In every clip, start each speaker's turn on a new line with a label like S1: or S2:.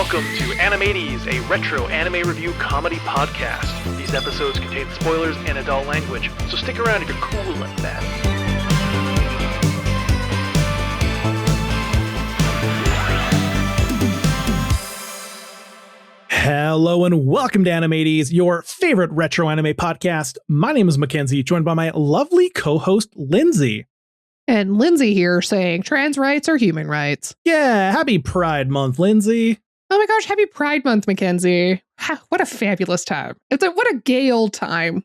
S1: Welcome to 90's, a retro anime review comedy podcast. These episodes contain spoilers and adult language, so stick around if you're cool like that.
S2: Hello and welcome to 90's, your favorite retro anime podcast. My name is Mackenzie, joined by my lovely co-host, Lindsay.
S3: And Lindsay here saying trans rights are human rights.
S2: Yeah, happy Pride Month, Lindsay.
S3: Oh my gosh, happy Pride Month, Mackenzie. What a fabulous time. What a gay old time.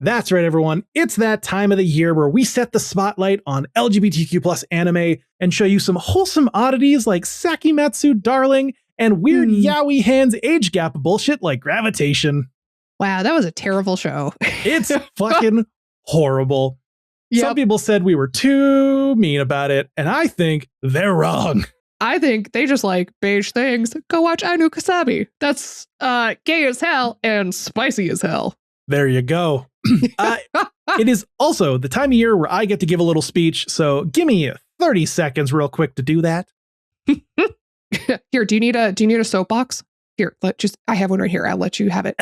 S2: That's right, everyone. It's that time of the year where we set the spotlight on LGBTQ plus anime and show you some wholesome oddities like Sakimatsu Darling and weird yaoi hands age gap bullshit like Gravitation.
S3: Wow, that was a terrible show.
S2: It's fucking horrible.
S3: Yep.
S2: Some people said we were too mean about it, and I think they're wrong.
S3: I think they just like beige things. Go watch Ainu Kasabi. That's gay as hell and spicy as hell.
S2: There you go. It is also the time of year where I get to give a little speech, so give me 30 seconds real quick to do that.
S3: Here, do you need a soapbox? Here, I have one right here. I'll let you have it.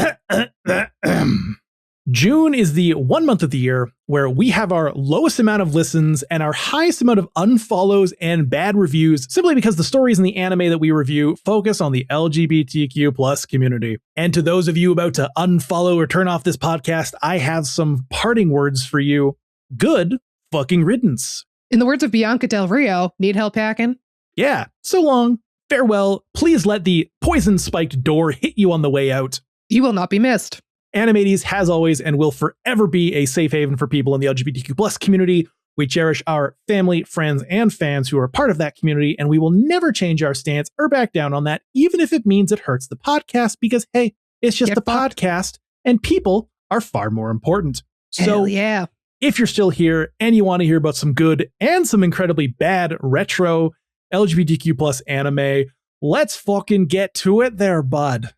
S2: June is the one month of the year where we have our lowest amount of listens and our highest amount of unfollows and bad reviews simply because the stories in the anime that we review focus on the LGBTQ plus community. And to those of you about to unfollow or turn off this podcast, I have some parting words for you. Good fucking riddance.
S3: In the words of Bianca Del Rio, need help packing?
S2: Yeah, so long. Farewell. Please let the poison-spiked door hit you on the way out.
S3: You will not be missed.
S2: 90's has always and will forever be a safe haven for people in the LGBTQ plus community. We cherish our family, friends, and fans who are part of that community, and we will never change our stance or back down on that, even if it means it hurts the podcast, because, hey, it's just a podcast, and people are far more important.
S3: Hell yeah.
S2: If you're still here and you want to hear about some good and some incredibly bad retro LGBTQ plus anime, let's fucking get to it there, bud.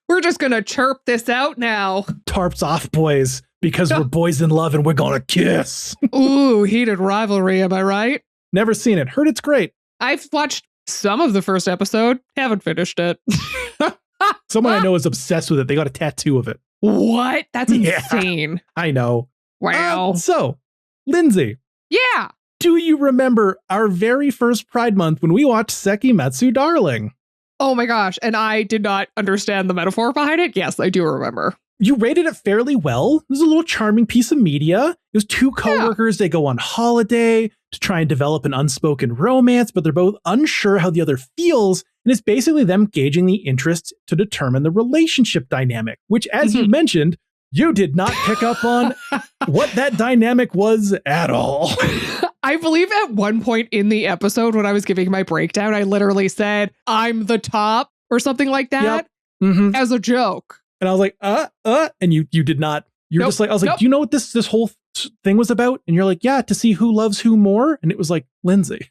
S3: We're just going to chirp this out now.
S2: Tarps off, boys, because we're boys in love and we're going to kiss.
S3: Ooh, heated rivalry, am I right?
S2: Never seen it. Heard it's great.
S3: I've watched some of the first episode. Haven't finished it.
S2: Someone I know is obsessed with it. They got a tattoo of it.
S3: What? That's insane.
S2: I know.
S3: Wow.
S2: So, Lindsay.
S3: Yeah.
S2: Do you remember our very first Pride Month when we watched Sakimatsu Darling?
S3: Oh my gosh. And I did not understand the metaphor behind it. Yes, I do remember.
S2: You rated it fairly well. It was a little charming piece of media. It was two coworkers. They go on holiday to try and develop an unspoken romance, but they're both unsure how the other feels. And it's basically them gauging the interest to determine the relationship dynamic, which, as you mentioned, you did not pick up on what that dynamic was at all.
S3: I believe at one point in the episode when I was giving my breakdown, I literally said, I'm the top or something like that as a joke.
S2: And I was like, and you did not. You're just like, I was like, do you know what this whole thing was about? And you're like, yeah, to see who loves who more. And it was like, Lindsay.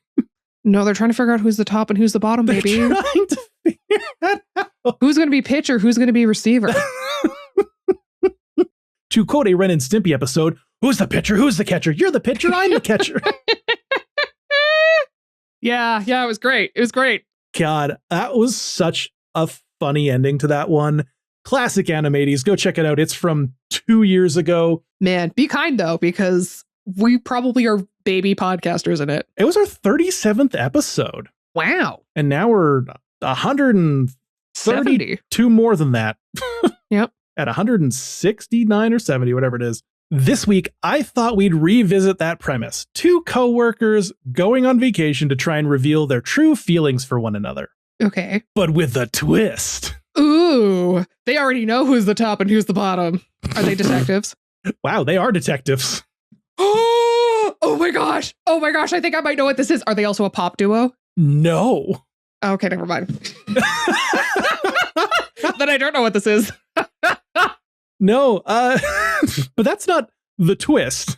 S3: No, they're trying to figure out who's the top and who's the bottom, baby.
S2: They're trying to figure that out.
S3: Who's going to be pitcher? Who's going to be receiver?
S2: To quote a Ren and Stimpy episode, who's the pitcher? Who's the catcher? You're the pitcher. I'm the catcher.
S3: Yeah, it was great. It was great.
S2: God, that was such a funny ending to that one. Classic 90's. Go check it out. It's from 2 years ago.
S3: Man, be kind though, because we probably are baby podcasters in it.
S2: It was our 37th episode.
S3: Wow.
S2: And now we're 132 more than that.
S3: Yep.
S2: At 169 or 70, whatever it is. This week, I thought we'd revisit that premise. Two coworkers going on vacation to try and reveal their true feelings for one another.
S3: Okay.
S2: But with a twist.
S3: Ooh, they already know who's the top and who's the bottom. Are they detectives?
S2: Wow, they are detectives.
S3: Oh my gosh. Oh my gosh. I think I might know what this is. Are they also a pop duo?
S2: No.
S3: Okay, never mind. Then I don't know what this is.
S2: No, but that's not the twist.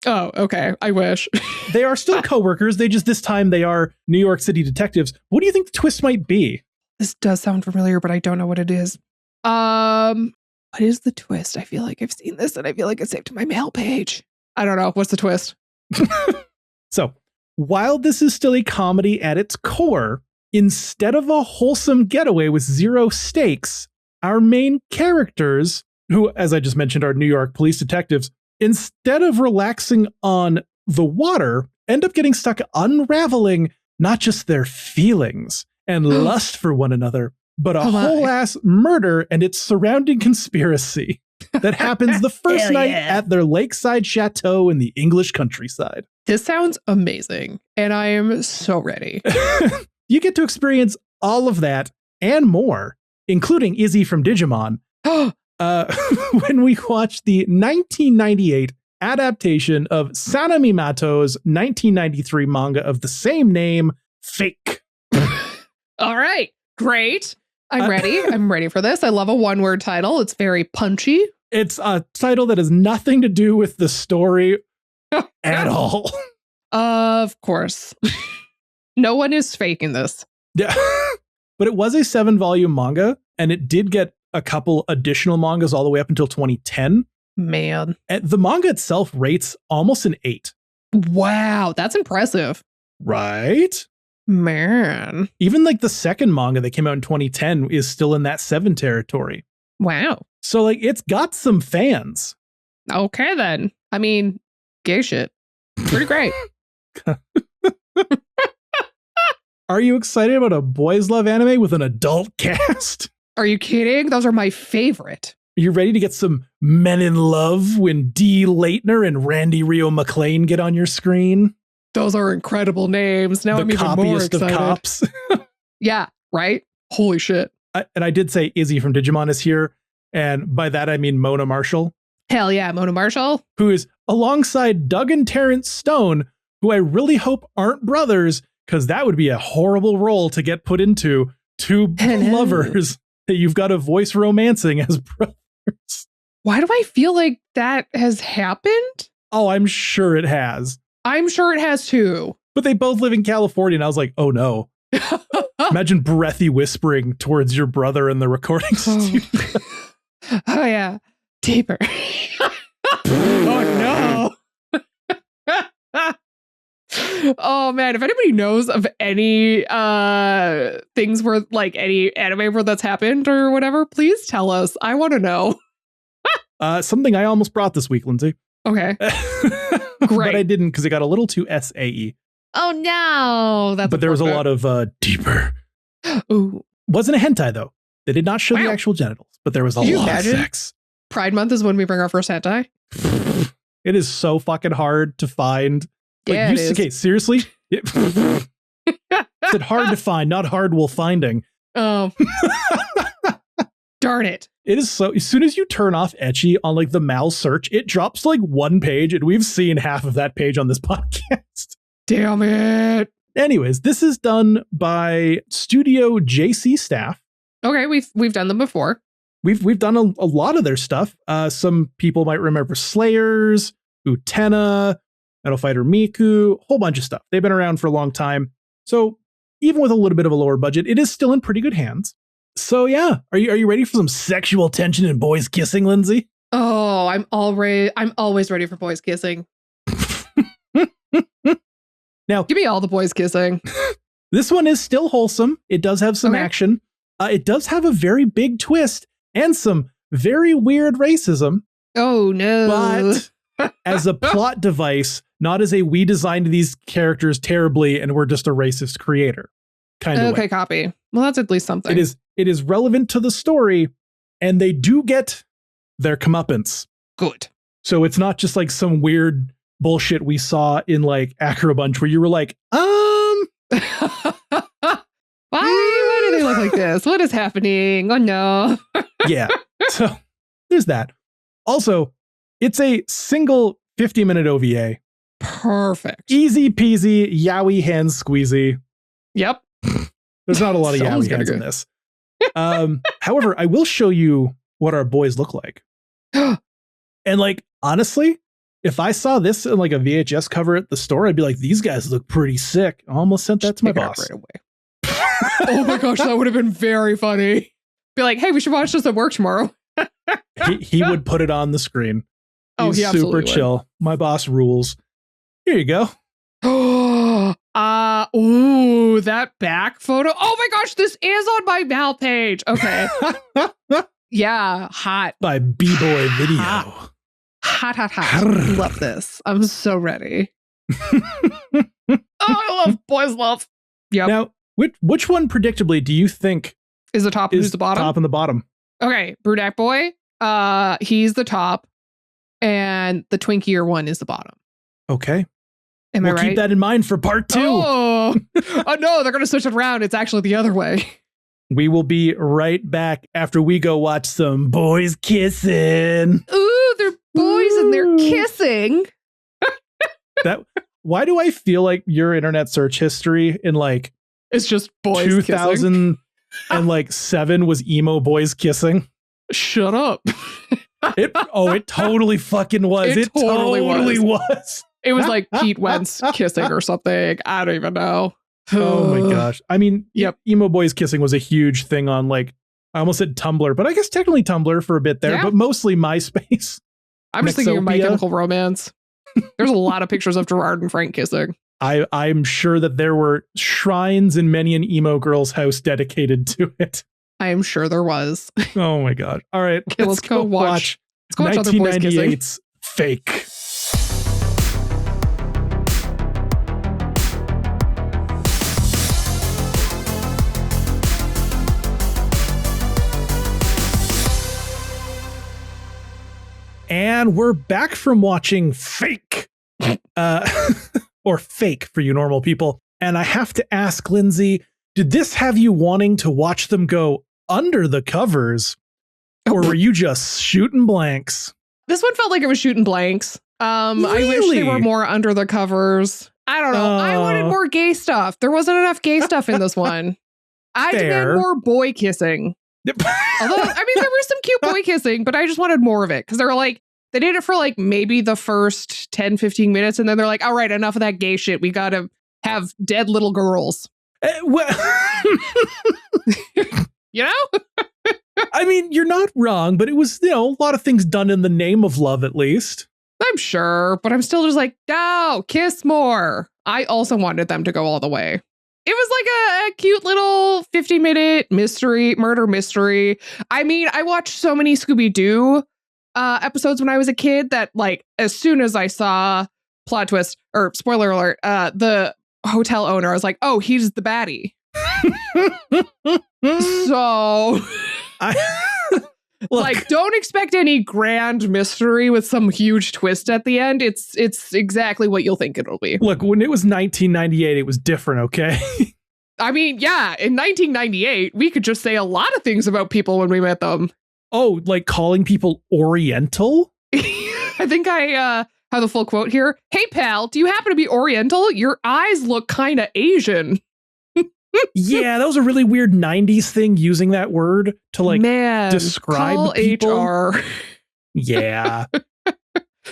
S3: Oh, okay. I wish.
S2: They are still coworkers. This time they are New York City detectives. What do you think the twist might be?
S3: This does sound familiar, but I don't know what it is. What is the twist? I feel like I've seen this and I feel like it's saved to my mail page. I don't know. What's the twist?
S2: So, while this is still a comedy at its core, instead of a wholesome getaway with zero stakes, our main characters, who, as I just mentioned, are New York police detectives, instead of relaxing on the water, end up getting stuck unraveling not just their feelings and lust for one another, but a whole ass murder and its surrounding conspiracy that happens the first night at their lakeside chateau in the English countryside.
S3: This sounds amazing, and I am so ready.
S2: You get to experience all of that and more, including Izzy from Digimon, when we watch the 1998 adaptation of Sanami Mato's 1993 manga of the same name, Fake.
S3: All right, great. I'm ready. I'm ready for this. I love a one-word title. It's very punchy.
S2: It's a title that has nothing to do with the story at all.
S3: Of course. No one is faking this.
S2: Yeah. But it was a 7-volume manga, and it did get a couple additional mangas all the way up until 2010.
S3: Man.
S2: And the manga itself rates almost an 8.
S3: Wow, that's impressive.
S2: Right?
S3: Man.
S2: Even like the second manga that came out in 2010 is still in that 7 territory.
S3: Wow.
S2: So like it's got some fans.
S3: Okay then. I mean, gay shit. Pretty great.
S2: Are you excited about a boys love anime with an adult cast?
S3: Are you kidding? Those are my favorite.
S2: Are you ready to get some men in love when Dee Leitner and Randy Rio McLean get on your screen?
S3: Those are incredible names. Now I'm even more excited.
S2: The cops.
S3: Yeah, right? Holy shit.
S2: And I did say Izzy from Digimon is here. And by that, I mean Mona Marshall.
S3: Hell yeah, Mona Marshall.
S2: Who is alongside Doug and Terrence Stone, who I really hope aren't brothers, because that would be a horrible role to get put into. Two lovers that you've got a voice romancing as brothers.
S3: Why do I feel like that has happened?
S2: Oh, I'm sure it has.
S3: I'm sure it has too.
S2: But they both live in California, and I was like, oh no. Imagine breathy whispering towards your brother in the recording studio.
S3: Oh yeah. Deeper. Oh no. Oh man, if anybody knows of any things where like any anime where that's happened or whatever, please tell us. I want to know.
S2: Something I almost brought this week, Lindsay.
S3: Okay.
S2: Great. But I didn't because it got a little too SAE.
S3: Oh no.
S2: But there was a lot of deeper.
S3: Ooh.
S2: Wasn't a hentai though. They did not show the actual genitals, but there was a lot of sex.
S3: Pride Month is when we bring our first hentai.
S2: It is so fucking hard to find. Like,
S3: yeah, it is.
S2: Okay, seriously? It's hard to find, not hardwell finding.
S3: Oh. Darn it.
S2: It is so, as soon as you turn off ecchi on like the Mal search, it drops to like one page, and we've seen half of that page on this podcast.
S3: Damn it.
S2: Anyways, this is done by Studio JC staff.
S3: Okay, we've done them before.
S2: We've done a lot of their stuff. Some people might remember Slayers, Utena, Metal Fighter Miku, a whole bunch of stuff. They've been around for a long time. So even with a little bit of a lower budget, it is still in pretty good hands. So yeah, are you ready for some sexual tension and boys kissing, Lindsay?
S3: Oh, I'm always ready for boys kissing.
S2: Now,
S3: give me all the boys kissing.
S2: This one is still wholesome. It does have some action. It does have a very big twist and some very weird racism.
S3: Oh no.
S2: But as a plot device, not as a we designed these characters terribly and we're just a racist creator kind of way.
S3: Copy. Well, that's at least something.
S2: It is relevant to the story, and they do get their comeuppance.
S3: Good.
S2: So it's not just like some weird bullshit we saw in like Acrobunch where you were like,
S3: Why do they look like this? What is happening? Oh no.
S2: Yeah. So there's that. Also, it's a single 50-minute OVA.
S3: Perfect.
S2: Easy peasy, yaoi hands squeezy.
S3: Yep.
S2: There's not a lot of yaoi hands in this. However, I will show you what our boys look like. And like, honestly, if I saw this in like a VHS cover at the store, I'd be like, these guys look pretty sick. I almost sent that to my boss.
S3: Right away. Oh my gosh, that would have been very funny. Be like, hey, we should watch this at work tomorrow.
S2: he would put it on the screen. He's super chill. My boss rules. Here you go.
S3: Ooh, that back photo. Oh my gosh, this is on my Mal page. Okay. Yeah, hot.
S2: By B-Boy Video.
S3: Hot. Love this. I'm so ready. I love boys love. Yep.
S2: Now, which one predictably do you think
S3: is the top and who's the bottom?
S2: Top and the bottom.
S3: Okay, Brunette Boy. He's the top, and the twinkier one is the bottom.
S2: Okay.
S3: Am I right?
S2: Keep that in mind for part 2.
S3: Oh no, they're gonna switch it around. It's actually the other way.
S2: We will be right back after we go watch some boys kissing.
S3: Ooh, they're boys and they're kissing.
S2: Why do I feel like your internet search history in like
S3: it's just boys
S2: 2007 was emo boys kissing?
S3: Shut up.
S2: It totally fucking was. It totally was.
S3: It was like Pete Wentz kissing or something. I don't even know.
S2: Oh my gosh. I mean,
S3: yep.
S2: Emo boys kissing was a huge thing on like, I almost said Tumblr, but I guess technically Tumblr for a bit there, but mostly MySpace.
S3: I'm just thinking of My Chemical Romance. There's a lot of pictures of Gerard and Frank kissing.
S2: I'm sure that there were shrines in many an emo girl's house dedicated to it.
S3: I am sure there was.
S2: Oh my God. All right.
S3: Okay, let's go watch. Let's go watch other boys kissing.
S2: 1998's Fake. And we're back from watching Fake, or Fake for you normal people. And I have to ask, Lindsay, did this have you wanting to watch them go under the covers, or were you just shooting blanks?
S3: This one felt like it was shooting blanks. Really? I wish they were more under the covers. I don't know. I wanted more gay stuff. There wasn't enough gay stuff in this one. I demand more boy kissing. Although, I mean, there was some cute boy kissing, but I just wanted more of it because they did it for like maybe the first 10, 15 minutes. And then they're like, all right, enough of that gay shit. We got to have dead little girls. You know?
S2: I mean, you're not wrong, but it was, a lot of things done in the name of love, at least.
S3: I'm sure, but I'm still just like, no, kiss more. I also wanted them to go all the way. It was like a cute little 50-minute murder mystery. I mean, I watched so many Scooby-Doo episodes when I was a kid that, like, as soon as I saw plot twist, or spoiler alert, the hotel owner, I was like, oh, he's the baddie. So, like, don't expect any grand mystery with some huge twist at the end. It's exactly what you'll think it'll be.
S2: Look, when it was 1998, it was different, okay?
S3: I mean, yeah, in 1998, we could just say a lot of things about people when we met them.
S2: Oh, like calling people Oriental?
S3: I think I have the full quote here. Hey, pal, do you happen to be Oriental? Your eyes look kind of Asian.
S2: Yeah, that was a really weird 90s thing, using that word to like describe
S3: call
S2: people.
S3: HR.
S2: Yeah.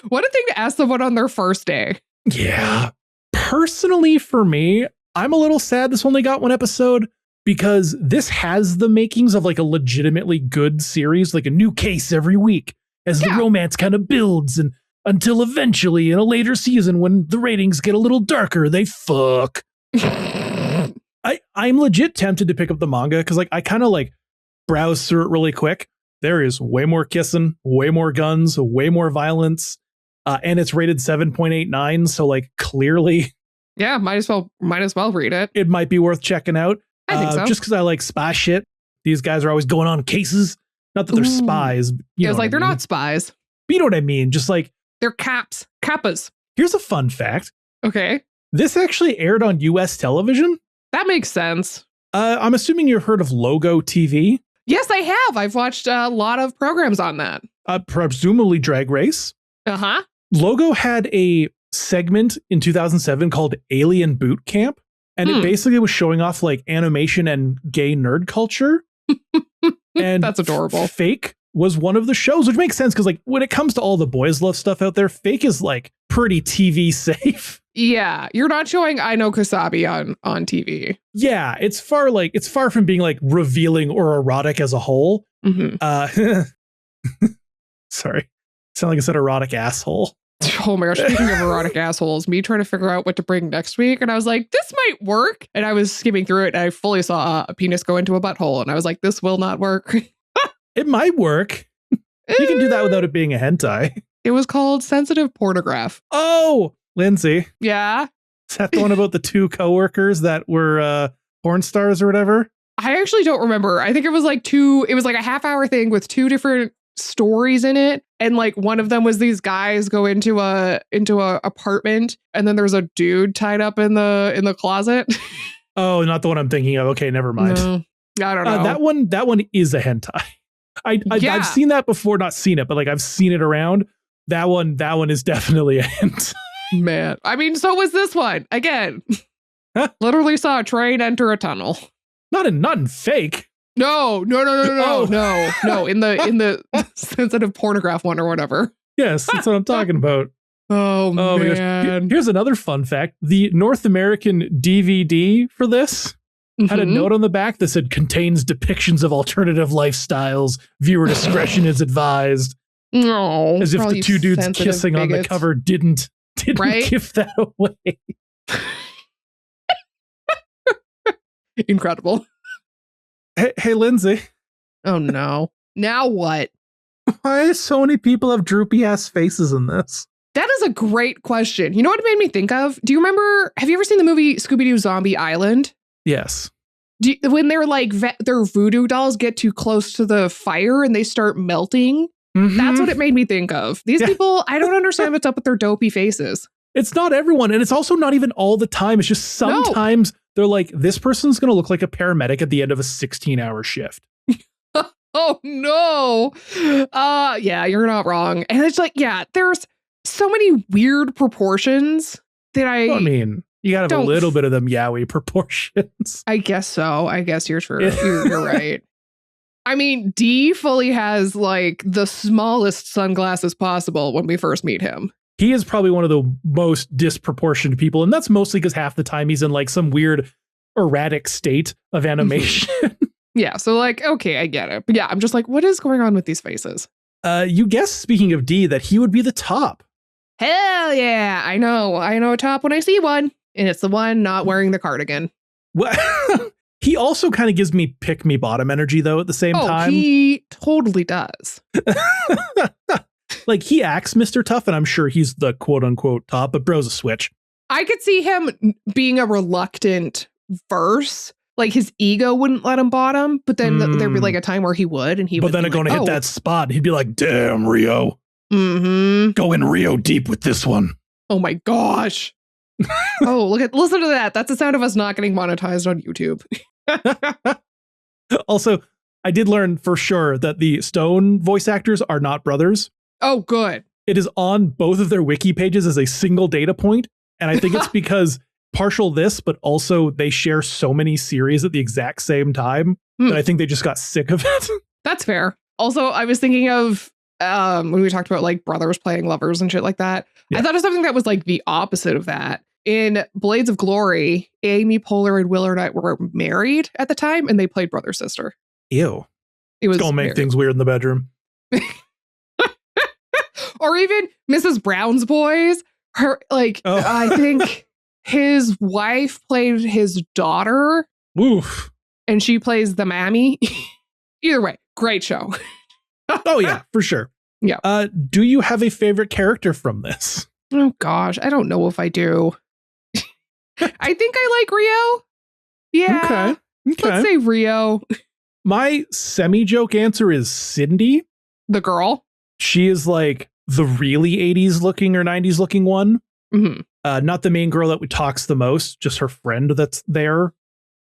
S3: What a thing to ask someone on their first day.
S2: Yeah. Personally, for me, I'm a little sad this only got one episode because this has the makings of like a legitimately good series, like a new case every week as the romance kind of builds, and until eventually in a later season when the ratings get a little darker, they fuck. I'm legit tempted to pick up the manga because like I kind of like browse through it really quick. There is way more kissing, way more guns, way more violence, and it's rated 7.89. So like clearly,
S3: yeah, might as well read it.
S2: It might be worth checking out.
S3: I think so.
S2: Just because I like spy shit. These guys are always going on cases. Not that they're spies.
S3: Yeah, it's like they're not spies.
S2: But you know what I mean? Just like
S3: they're kappas. Here's
S2: a fun fact.
S3: Okay.
S2: This actually aired on US television.
S3: That makes sense.
S2: I'm assuming you've heard of Logo TV.
S3: Yes, I have. I've watched a lot of programs on that.
S2: Presumably Drag Race.
S3: Uh-huh.
S2: Logo had a segment in 2007 called Alien Boot Camp. And it basically was showing off like animation and gay nerd culture. And
S3: that's adorable.
S2: Fake was one of the shows, which makes sense because like when it comes to all the boys love stuff out there, Fake is like pretty TV safe.
S3: Yeah, you're not showing I Know Kusabi on TV.
S2: Yeah, it's far from being like revealing or erotic as a whole.
S3: Mm-hmm.
S2: Sorry, sound like I said erotic asshole.
S3: Oh my gosh, speaking of erotic assholes, me trying to figure out what to bring next week. And I was like, this might work. And I was skimming through it and I fully saw a penis go into a butthole. And I was like, this will not work.
S2: It might work. You can do that without it being a hentai.
S3: It was called Sensitive Pornograph.
S2: Oh, Lindsay.
S3: Yeah.
S2: Is that the one about the two coworkers that were porn stars or whatever?
S3: I actually don't remember. I think it was like a half-hour thing with two different stories in it, and like one of them was these guys go into a apartment and then there's a dude tied up in the closet.
S2: Oh, not the one I'm thinking of. Okay, never mind.
S3: No, I don't know.
S2: That one is a hentai. I've seen that before, not seen it, but like I've seen it around. That one is definitely a hentai.
S3: Man, I mean, so was this one again. Literally saw a train enter a tunnel. Not in
S2: fake.
S3: No.
S2: Oh.
S3: No. In the sensitive pornograph one or whatever.
S2: Yes, that's what I'm talking about.
S3: Oh man.
S2: Here's another fun fact. The North American DVD for this had a note on the back that said contains depictions of alternative lifestyles. Viewer discretion is advised.
S3: No.
S2: As if the two dudes kissing on the cover didn't
S3: right?
S2: give that away.
S3: Incredible.
S2: Hey, Lindsay.
S3: Oh, no. Now what?
S2: Why do so many people have droopy ass faces in this?
S3: That is a great question. You know what it made me think of? Do you remember, have you ever seen the movie Scooby-Doo Zombie Island?
S2: Yes.
S3: When they're like, their voodoo dolls get too close to the fire and they start melting? Mm-hmm. That's what it made me think of. These people, I don't understand what's up with their dopey faces.
S2: It's not everyone. And it's also not even all the time. It's just sometimes they're like, this person's going to look like a paramedic at the end of a 16-hour shift.
S3: Oh, no. Yeah, you're not wrong. And it's like, yeah, there's so many weird proportions that I mean,
S2: you got to have a little bit of them yaoi proportions.
S3: I guess so. I guess you're true. You're right. I mean, D fully has like the smallest sunglasses possible when we first meet him.
S2: He is probably one of the most disproportionate people. And that's mostly because half the time he's in like some weird erratic state of animation.
S3: Yeah. So like, okay, I get it. But yeah, I'm just like, what is going on with these faces?
S2: You guessed, speaking of D, that he would be the top.
S3: Hell yeah. I know a top when I see one. And it's the one not wearing the cardigan.
S2: Well, he also kind of gives me pick me bottom energy, though, at the same time.
S3: He totally does.
S2: Like, he acts Mr. Tough, and I'm sure he's the quote unquote top, but bro's a switch.
S3: I could see him being a reluctant verse. Like, his ego wouldn't let him bottom, but then there'd be like a time where he would, and he would.
S2: But then going to hit that spot, he'd be like, damn, Rio.
S3: Mm-hmm.
S2: Going Rio deep with this one.
S3: Oh my gosh. Oh, listen to that. That's the sound of us not getting monetized on YouTube.
S2: Also, I did learn for sure that the Stone voice actors are not brothers.
S3: Oh, good.
S2: It is on both of their wiki pages as a single data point. And I think it's because partial this, but also they share so many series at the exact same time that I think they just got sick of it.
S3: That's fair. Also, I was thinking of when we talked about like brothers playing lovers and shit like that. Yeah. I thought of something that was like the opposite of that. In Blades of Glory, Amy Poehler and Will Arnett were married at the time, and they played brother-sister.
S2: Ew.
S3: It was
S2: gonna make things weird in the bedroom.
S3: Or even Mrs. Brown's Boys. Her I think his wife played his daughter.
S2: Oof.
S3: And she plays the mammy. Either way, great show.
S2: Oh yeah, for sure.
S3: Yeah.
S2: Do you have a favorite character from this?
S3: Oh gosh, I don't know if I do. I think I like Rio. Yeah. Okay. Let's say Rio.
S2: My semi-joke answer is Cindy.
S3: The girl?
S2: She is like the really 80s looking or 90s looking one.
S3: Mm-hmm.
S2: Not the main girl that talks the most, just her friend that's there.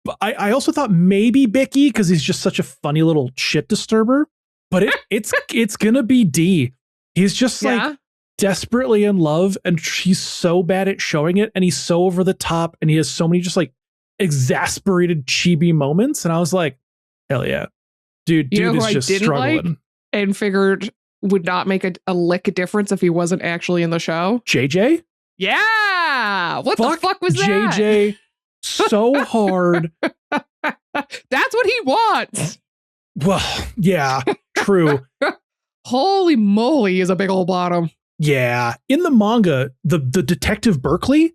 S2: But I also thought maybe Bicky, because he's just such a funny little shit disturber. But it's gonna be D. He's just like desperately in love, and she's so bad at showing it, and he's so over the top, and he has so many just like exasperated chibi moments. And I was like, hell yeah. Dude is just struggling.
S3: Like and figured would not make a lick of difference if he wasn't actually in the show.
S2: JJ?
S3: Yeah. What the fuck was that?
S2: JJ so hard.
S3: That's what he wants.
S2: Well, yeah, true.
S3: Holy moly, is a big old bottom.
S2: Yeah. In the manga, the detective Berkeley,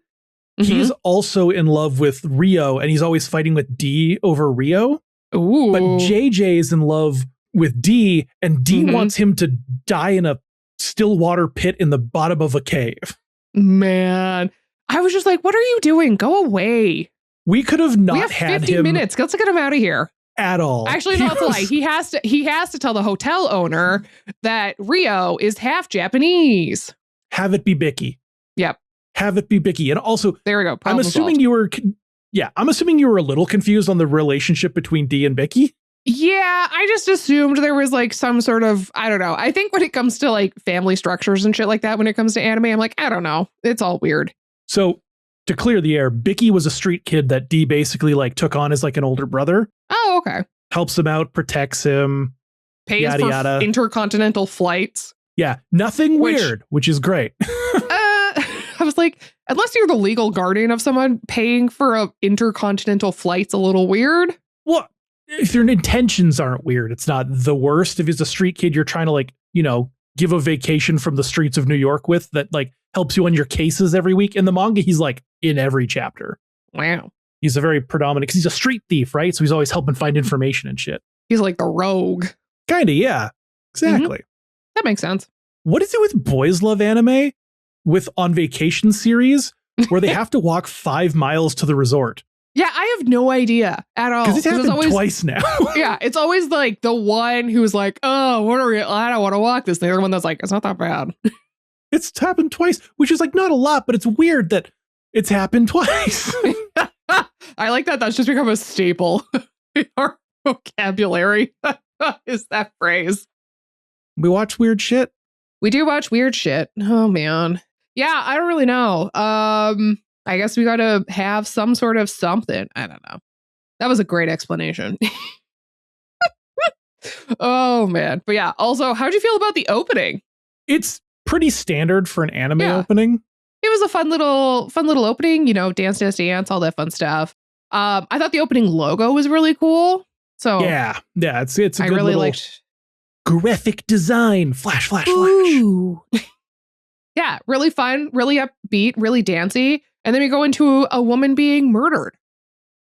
S2: he's also in love with Rio, and he's always fighting with D over Rio.
S3: Ooh.
S2: But JJ is in love with D, and D wants him to die in a still water pit in the bottom of a cave.
S3: Man, I was just like, what are you doing? Go away.
S2: We could have not
S3: we have
S2: had
S3: 50
S2: him
S3: minutes. Let's get him out of here.
S2: At all.
S3: Actually, no, it's a lie. He has to tell the hotel owner that Rio is half Japanese.
S2: Have it be Bicky.
S3: Yep.
S2: Have it be Bicky. And also,
S3: there we go.
S2: I'm assuming you were a little confused on the relationship between D and Bicky.
S3: Yeah, I just assumed there was like some sort of, I don't know. I think when it comes to like family structures and shit like that, when it comes to anime, I'm like, I don't know. It's all weird.
S2: So to clear the air, Bicky was a street kid that D basically like took on as like an older brother.
S3: Oh, okay.
S2: Helps him out, protects him.
S3: Pays
S2: yada,
S3: for
S2: yada.
S3: Intercontinental flights.
S2: Yeah, nothing weird, which is great.
S3: I was like, unless you're the legal guardian of someone, paying for intercontinental flight's a little weird.
S2: Well, if your intentions aren't weird, it's not the worst. If it's a street kid you're trying to like, give a vacation from the streets of New York with that like helps you on your cases every week. In the manga, he's like in every chapter.
S3: Wow.
S2: He's a very predominant, because he's a street thief, right? So he's always helping find information and shit.
S3: He's like the rogue.
S2: Kind of, yeah. Exactly.
S3: That makes sense.
S2: What is it with Boys Love Anime with On Vacation series where they have to walk 5 miles to the resort?
S3: Yeah, I have no idea at all.
S2: Because it's happened twice now.
S3: Yeah, it's always like the one who's like, oh, what are we? I don't want to walk this. The other one that's like, it's not that bad.
S2: It's happened twice, which is like not a lot, but it's weird that it's happened twice.
S3: I like that. That's just become a staple in our vocabulary. Is that phrase.
S2: We watch weird shit.
S3: We do watch weird shit. Oh, man. Yeah, I don't really know. I guess we got to have some sort of something. I don't know. That was a great explanation. Oh, man. But yeah, also, how'd you feel about the opening?
S2: It's pretty standard for an anime opening.
S3: It was a fun little opening, dance, dance, dance, all that fun stuff. I thought the opening logo was really cool. So
S2: yeah, it's a good
S3: really liked
S2: graphic design. Flash, flash,
S3: Ooh. Flash. Yeah, really fun, really upbeat, really dancey. And then we go into a woman being murdered.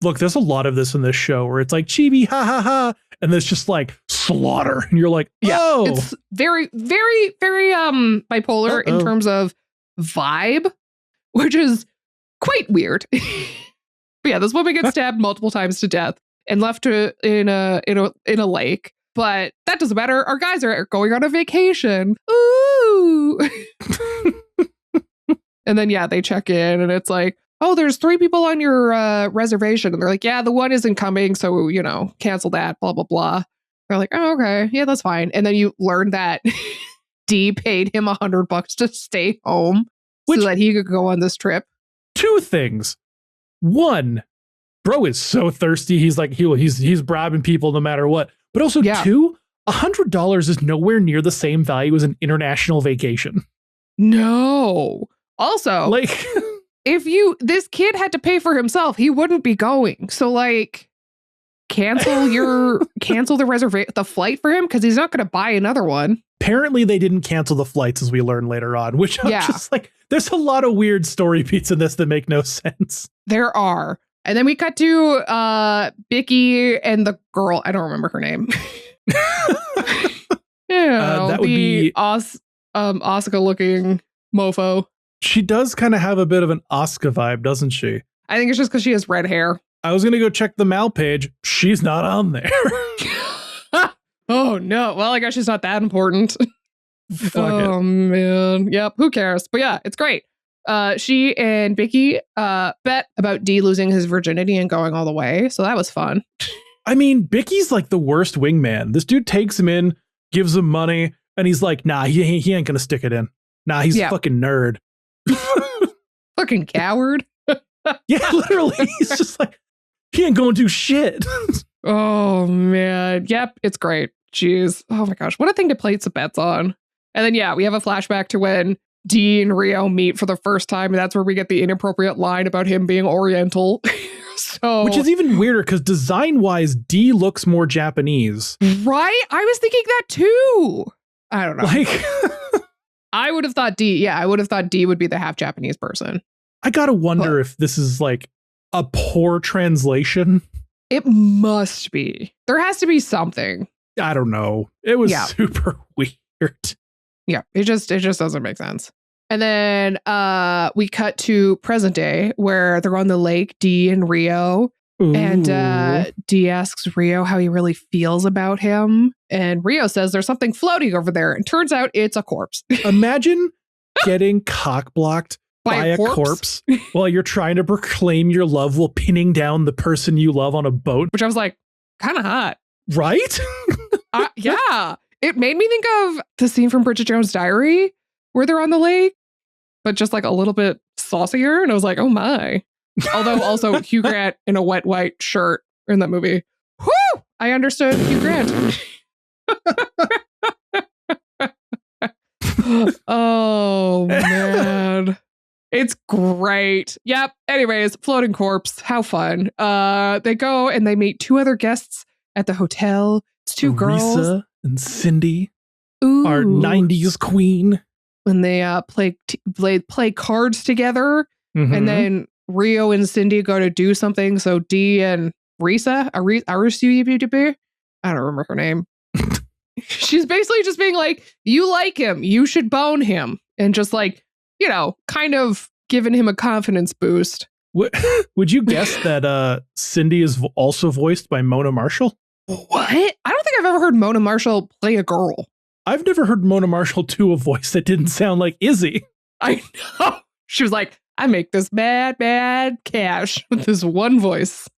S2: Look, there's a lot of this in this show where it's like chibi, ha ha ha, and there's just like slaughter, and you're like, oh,
S3: it's very, very, very bipolar in terms of vibe, which is quite weird. But yeah, this woman gets stabbed multiple times to death and left in a lake. But that doesn't matter. Our guys are going on a vacation. Ooh. And then they check in, and it's like, oh, there's 3 people on your reservation. And they're like, yeah, the one isn't coming. So, cancel that, blah, blah, blah. They're like, oh, okay. Yeah, that's fine. And then you learn that D paid him $100 to stay home so that he could go on this trip.
S2: 2 things. 1, bro is so thirsty. He's like, he's bribing people no matter what. But also 2, $100 is nowhere near the same value as an international vacation.
S3: No. Also,
S2: like,
S3: if this kid had to pay for himself, he wouldn't be going. So like, cancel the flight for him, because he's not going to buy another one.
S2: Apparently they didn't cancel the flights, as we learn later on, which I'm just like, there's a lot of weird story beats in this that make no sense.
S3: There are. And then we cut to Bicky and the girl. I don't remember her name.
S2: That would be
S3: Asuka looking mofo.
S2: She does kind of have a bit of an Asuka vibe, doesn't she?
S3: I think it's just because she has red hair.
S2: I was going to go check the Mal page. She's not on there.
S3: Oh, no. Well, I guess she's not that important.
S2: Fuck it.
S3: Man. Yep. Who cares? But yeah, it's great. She and Bicky bet about D losing his virginity and going all the way. So that was fun.
S2: I mean, Bicky's like the worst wingman. This dude takes him in, gives him money, and he's like, nah, he ain't going to stick it in. Nah, he's a fucking nerd.
S3: Fucking coward.
S2: Yeah, literally. He's just like, he ain't going to do shit.
S3: Oh, man. Yep. It's great. Jeez. Oh, my gosh. What a thing to place some bets on. And then, we have a flashback to when D and Rio meet for the first time. And that's where we get the inappropriate line about him being Oriental.
S2: Which is even weirder because design-wise, D looks more Japanese.
S3: Right? I was thinking that too. I don't know.
S2: Like,
S3: I would have thought D. Yeah, I would have thought D would be the half Japanese person.
S2: I gotta wonder if this is like a poor translation.
S3: It must be. There has to be something.
S2: I don't know. It was super weird.
S3: Yeah, it just doesn't make sense. And then we cut to present day where they're on the lake, D and Rio. Ooh. And D asks Rio how he really feels about him. And Rio says there's something floating over there. And turns out it's a corpse.
S2: Imagine getting cock-blocked by a corpse while you're trying to proclaim your love while pinning down the person you love on a boat.
S3: Which I was like, kind of hot.
S2: Right?
S3: Yeah. It made me think of the scene from Bridget Jones' Diary where they're on the lake, but just like a little bit saucier. And I was like, oh my. Although also Hugh Grant in a wet white shirt in that movie. Whoo! I understood Hugh Grant. Oh, man. It's great. Yep. Anyways, floating corpse. How fun. They go and they meet two other guests at the hotel. It's two girls.
S2: Risa and Cindy.
S3: Ooh.
S2: Our 90s queen.
S3: When they play cards together. Mm-hmm. And then Rio and Cindy go to do something. So D and Risa, I don't remember her name. She's basically just being like, you like him. You should bone him. And just like, you know, kind of giving him a confidence boost.
S2: Would you guess that Cindy is also voiced by Mona Marshall?
S3: What? I don't think I've ever heard Mona Marshall play a girl.
S2: I've never heard Mona Marshall do a voice that didn't sound like Izzy.
S3: I know. She was like, I make this mad cash with this one voice.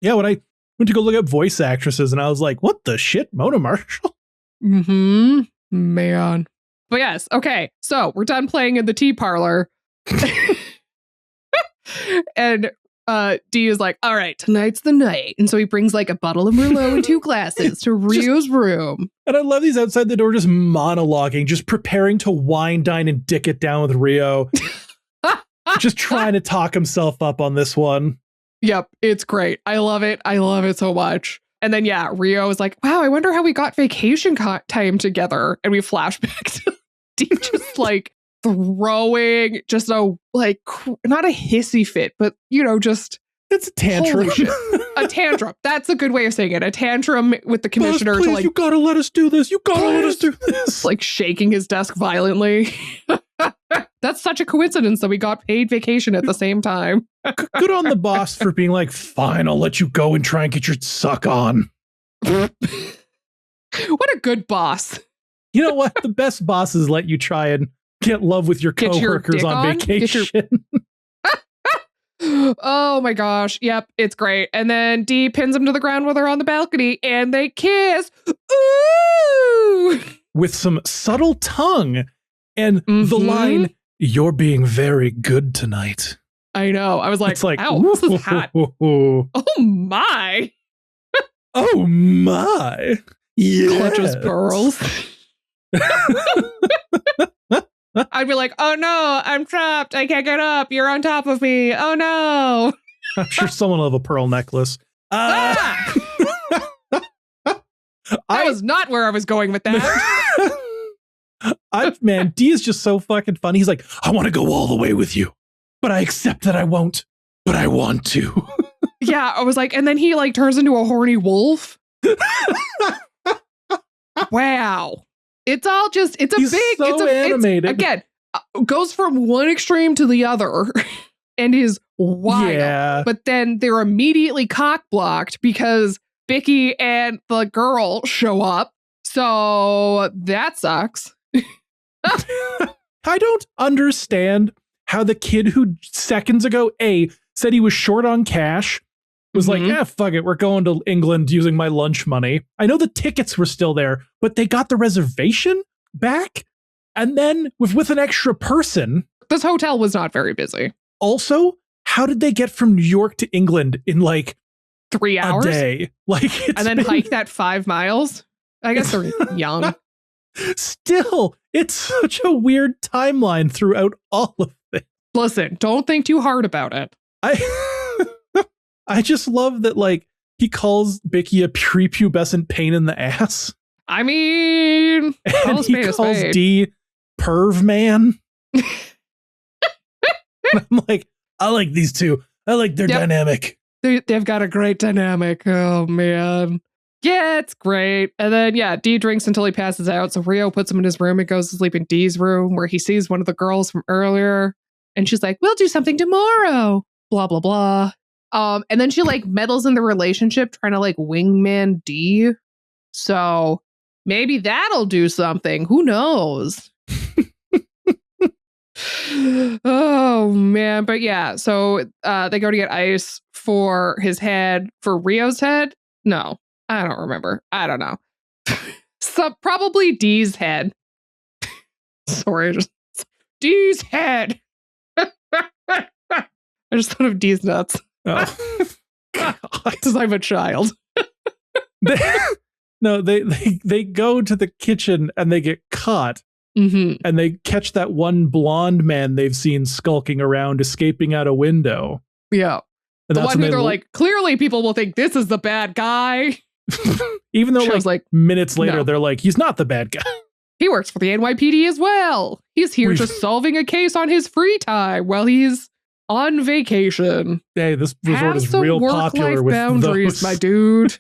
S2: Yeah, when I went to go look up voice actresses and I was like, what the shit? Mona Marshall?
S3: Mm-hmm. Man. But yes, okay. So we're done playing in the tea parlor. And D is like, all right, tonight's the night. And so he brings like a bottle of Merlot and 2 glasses to Rio's room.
S2: And I love these outside the door just monologuing, just preparing to wine, dine, and dick it down with Rio. Just trying to talk himself up on this one.
S3: Yep, it's great. I love it. I love it so much. And then, yeah, Rio is like, wow, I wonder how we got vacation time together. And we flash back to D just like throwing just a like, not a hissy fit, but, you know, just.
S2: It's a tantrum.
S3: A tantrum. That's a good way of saying it. A tantrum with the commissioner.
S2: Boss, please,
S3: to like,
S2: you gotta let us do this. You gotta let us do this.
S3: Like shaking his desk violently. That's such a coincidence that we got paid vacation at the same time.
S2: Good on the boss for being like, fine, I'll let you go and try and get your suck on.
S3: What a good boss.
S2: You know what? The best bosses let you try and get love with your coworkers on vacation.
S3: Oh my gosh. Yep, it's great. And then D pins him to the ground while they're on the balcony and they kiss. Ooh!
S2: With some subtle tongue and the line, you're being very good tonight.
S3: I know. I was like,
S2: it's like,
S3: ow, this is hot. Oh my.
S2: Oh my. Yes.
S3: Clutches pearls. I'd be like, oh no, I'm trapped. I can't get up. You're on top of me. Oh no.
S2: I'm sure someone will have a pearl necklace.
S3: That was not where I was going with that.
S2: Man, D is just so fucking funny. He's like, I want to go all the way with you, but I accept that I won't, but I want to.
S3: Yeah, I was like, and then he like turns into a horny wolf. Wow. It's all just, it's a
S2: He's
S3: big,
S2: so
S3: it's
S2: animated.
S3: Again, goes from one extreme to the other and is wild.
S2: Yeah.
S3: But then they're immediately cock blocked because Vicky and the girl show up. So that sucks.
S2: I don't understand how the kid who seconds ago, said he was short on cash, was like, fuck it, we're going to England using my lunch money. I know the tickets were still there, but they got the reservation back. And then with an extra person.
S3: This hotel was not very busy.
S2: Also, how did they get from New York to England in like
S3: 3 hours?
S2: A day? Like,
S3: and then hike that 5 miles? I guess they're young.
S2: Still, it's such a weird timeline throughout all of it.
S3: Listen, don't think too hard about it.
S2: I just love that, like, he calls Bicky a prepubescent pain in the ass.
S3: I mean,
S2: and he calls D perv man. I'm like, I like these two. I like their dynamic.
S3: They've got a great dynamic. Oh, man. Yeah, it's great. And then, Dee drinks until he passes out. So Rio puts him in his room and goes to sleep in Dee's room where he sees one of the girls from earlier. And she's like, we'll do something tomorrow. Blah, blah, blah. And then she like meddles in the relationship trying to like wingman Dee. So maybe that'll do something. Who knows? Oh, man. But yeah, so they go to get ice for his head, for Rio's head. No, I don't remember. I don't know. So probably Dee's head. Sorry, just Dee's head. I just thought of Dee's nuts.
S2: Oh.
S3: Because I'm a child.
S2: They go to the kitchen and they get caught.
S3: Mm-hmm.
S2: And they catch that one blonde man they've seen skulking around, escaping out a window.
S3: Yeah.
S2: And
S3: the one who they're like, clearly people will think this is the bad guy.
S2: Even though like minutes later, they're like, he's not the bad guy.
S3: He works for the NYPD as well. He's here just solving a case on his free time while he's on vacation.
S2: Hey, this resort is real popular with
S3: boundaries, my dude.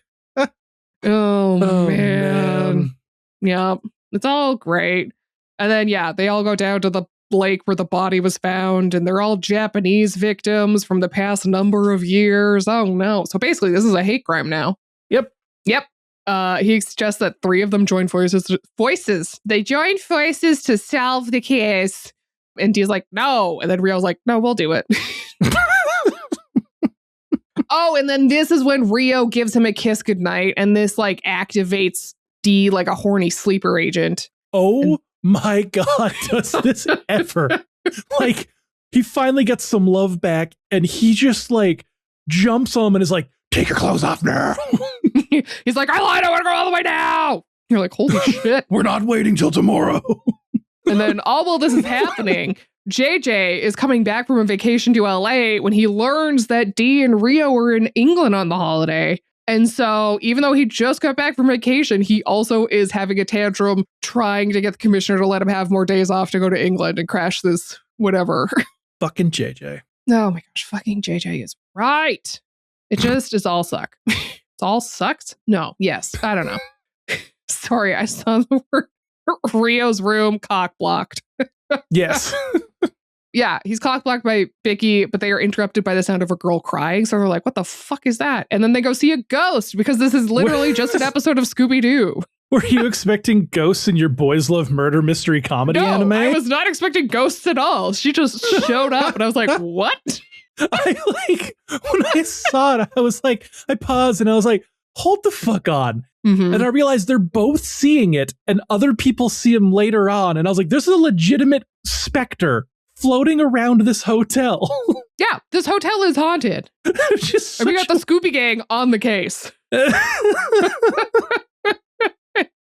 S3: Oh, man. Yeah, it's all great. And then, they all go down to the lake where the body was found, and they're all Japanese victims from the past number of years. Oh, no. So basically, this is a hate crime now.
S2: Yep.
S3: He suggests that 3 of them join voices. They joined forces to solve the case. And Dee's like, no. And then Rio's like, no, we'll do it. Oh, and then this is when Rio gives him a kiss goodnight, and this like activates Dee like a horny sleeper agent.
S2: Oh my God, does this ever? Like, he finally gets some love back, and he just like jumps on him and is like, take your clothes off now.
S3: He's like, I lied, I want to go all the way now. You're like, holy shit.
S2: We're not waiting till tomorrow.
S3: And then all while this is happening, JJ is coming back from a vacation to LA when he learns that Dee and Rio were in England on the holiday. And so even though he just got back from vacation, he also is having a tantrum trying to get the commissioner to let him have more days off to go to England and crash this whatever.
S2: Fucking JJ.
S3: Oh my gosh, fucking JJ is right. It just is all suck. It's all sucked? No, yes, I don't know. Sorry, I saw the word Rio's room cock blocked.
S2: Yes.
S3: Yeah, he's cock blocked by Vicky, but they are interrupted by the sound of a girl crying. So they're like, what the fuck is that? And then they go see a ghost because this is literally just an episode of Scooby-Doo.
S2: Were you expecting ghosts in your Boys Love Murder mystery comedy anime?
S3: I was not expecting ghosts at all. She just showed up and I was like, what?
S2: When I saw it, I was like, I paused and I was like, hold the fuck on.
S3: Mm-hmm.
S2: And I realized they're both seeing it and other people see him later on. And I was like, there's a legitimate specter floating around this hotel.
S3: Yeah, this hotel is haunted. And we got the Scooby Gang on the case.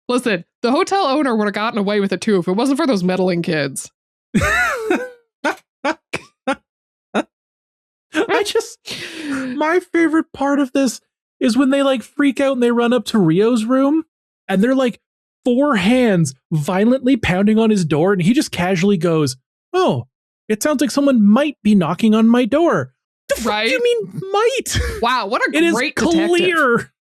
S3: Listen, the hotel owner would have gotten away with it too if it wasn't for those meddling kids.
S2: My favorite part of this is when they like freak out and they run up to Rio's room and they're like 4 hands violently pounding on his door and he just casually goes, oh, it sounds like someone might be knocking on my door. The fuck do you mean might?
S3: Wow, what a
S2: it
S3: great
S2: is
S3: detective.
S2: Clear,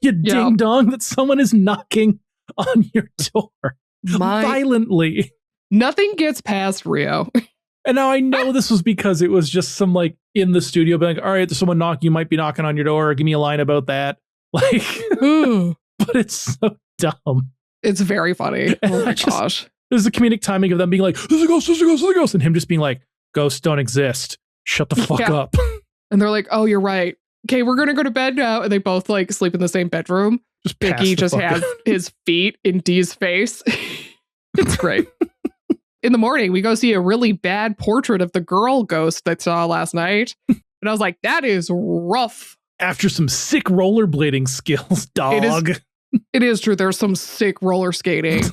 S2: you ding dong, that someone is knocking on your door violently.
S3: Nothing gets past Rio.
S2: And now I know this was because it was just some like in the studio being like, all right, there's someone knocking, you might be knocking on your door. Give me a line about that. Like, but it's so dumb.
S3: It's very funny. Oh my gosh.
S2: There's the comedic timing of them being like, there's a ghost, there's a ghost, there's a ghost. And him just being like, ghosts don't exist. Shut the fuck up.
S3: And they're like, oh, you're right. Okay, we're going to go to bed now. And they both like sleep in the same bedroom. Vicky just has his feet in Dee's face. It's great. In the morning, we go see a really bad portrait of the girl ghost that I saw last night. And I was like, that is rough.
S2: After some sick rollerblading skills, dog.
S3: It is true. There's some sick roller skating.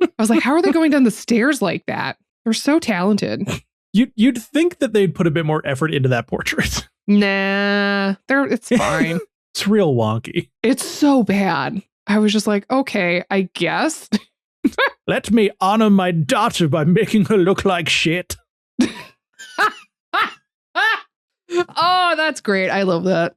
S3: I was like, how are they going down the stairs like that? They're so talented.
S2: You'd think that they'd put a bit more effort into that portrait.
S3: Nah, it's fine.
S2: It's real wonky.
S3: It's so bad. I was just like, okay, I guess.
S2: Let me honor my daughter by making her look like shit.
S3: Oh, that's great. I love that.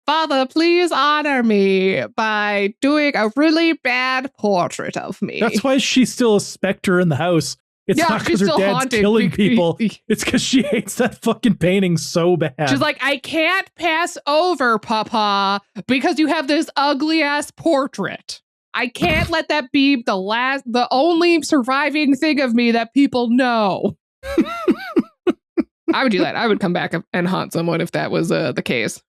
S3: Father, please honor me by doing a really bad portrait of me.
S2: That's why she's still a specter in the house. It's not because her dad's killing people. It's because she hates that fucking painting so bad.
S3: She's like, I can't pass over, Papa, because you have this ugly ass portrait. I can't let that be the only surviving thing of me that people know. I would do that. I would come back and haunt someone if that was the case.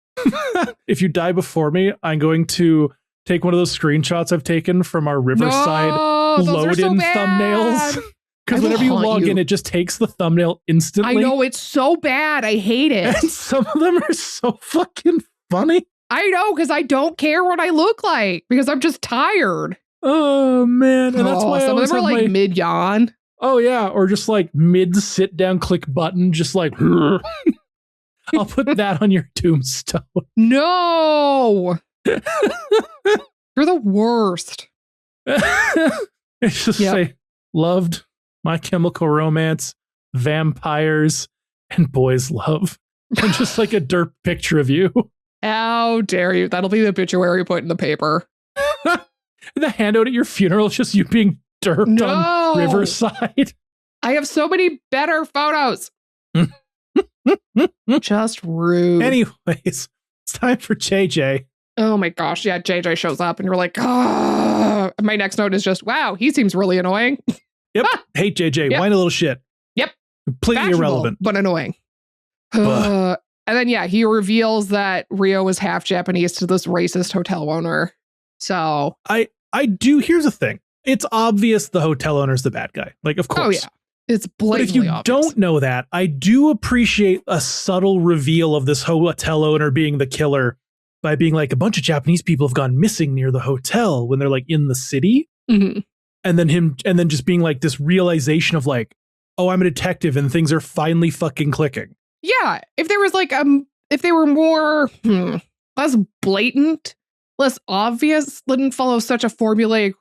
S2: If you die before me, I'm going to take one of those screenshots I've taken from our Riverside load-in thumbnails. Because whenever you log in, it just takes the thumbnail instantly.
S3: I know, it's so bad. I hate it.
S2: And some of them are so fucking funny.
S3: I know, because I don't care what I look like, because I'm just tired.
S2: Oh, man. And that's why
S3: some of them are like mid-yawn.
S2: Oh, yeah. Or just like mid-sit-down click button, just like... I'll put that on your tombstone.
S3: No! You're the worst.
S2: It's just say, loved, My Chemical Romance, vampires, and boys love. And just like a dirt picture of you.
S3: How dare you? That'll be the obituary put in the paper.
S2: The handout at your funeral is just you being derped on Riverside.
S3: I have so many better photos. Just rude.
S2: Anyways, it's time for JJ.
S3: Oh my gosh. Yeah, JJ shows up and you're like, oh. My next note is just, wow, he seems really annoying.
S2: Yep. Hate JJ. Whine a little shit.
S3: Yep.
S2: Completely irrelevant.
S3: But annoying. And then, he reveals that Rio is half Japanese to this racist hotel owner. So
S2: here's the thing. It's obvious the hotel owner's the bad guy. Like, of course.
S3: Oh, yeah. It's blatantly obvious.
S2: But if you don't know that, I do appreciate a subtle reveal of this hotel owner being the killer by being like, a bunch of Japanese people have gone missing near the hotel when they're like in the city.
S3: Mm-hmm.
S2: And then just being like this realization of like, oh, I'm a detective and things are finally fucking clicking.
S3: Yeah. If there was like, if they were more less blatant, less obvious, didn't follow such a formulaic